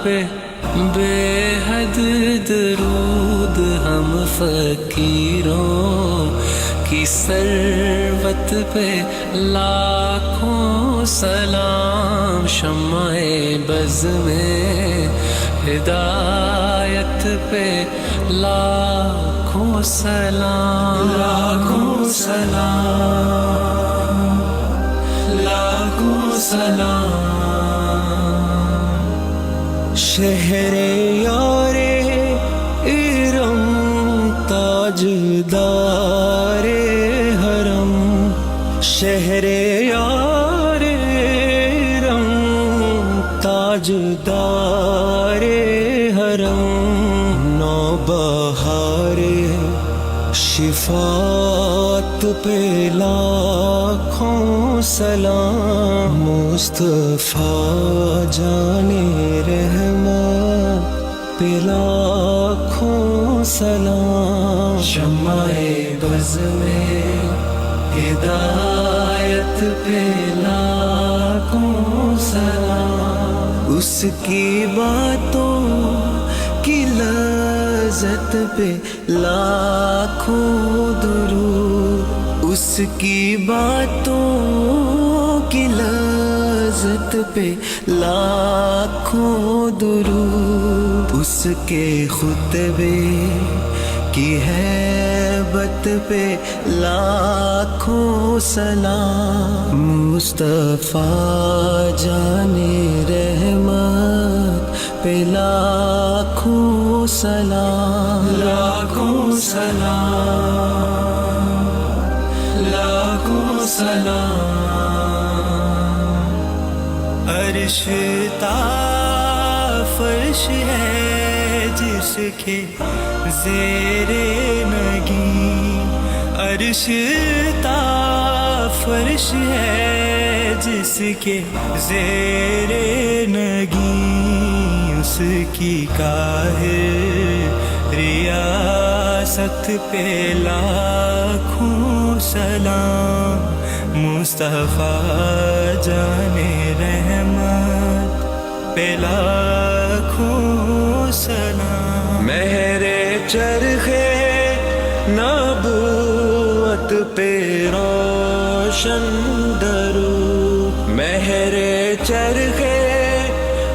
پہ بے حد درود ہم فقیروں کی ثروت پہ لاکھوں سلام، شمع بز میں ہدایت پہ لاکھوں سلام، لاکھوں سلام، لاکھوں سلام۔ شہر یار ارم تاجدار حرم، شہر یار ارم تاجدار حرم، نوبہار شفاعت پہ لاکھوں سلام، مصطفیٰ جان رحمت پہ لاکھوں سلام، شمع بز میں ہدایت پہ لاکھوں سلام، اس کی باتوں کی لذت پہ لاکھوں درود، اس کی باتوں کی لذت پہ لاکھوں درود، اس کے خطبے کی ہیبت پہ لاکھوں سلام، مصطفیٰ جان رحمت پہ لاکھوں سلام، لاکھوں سلام، لاکھوں سلام۔ عرش تا فرش ہے جس کے زیر نگیں، عرش تا فرش ہے جس کے زیر نگیں، اس کی قاہر ریاست پہ لاکھوں سلام، مصطفیٰ جان رحمت پہ لاکھوں سلام، مہر چرخے نبوت پہ روشن درود، مہر چرخے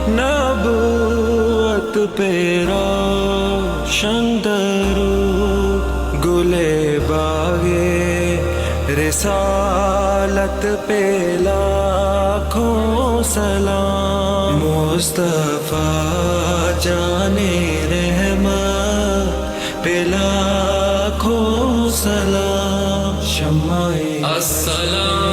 نبوت پہ روشن درود، گلے باغے رسالت پہ لاکھوں سلام، مصطفیٰ جان رحمت پہ لاکھوں سلام، شمع السلام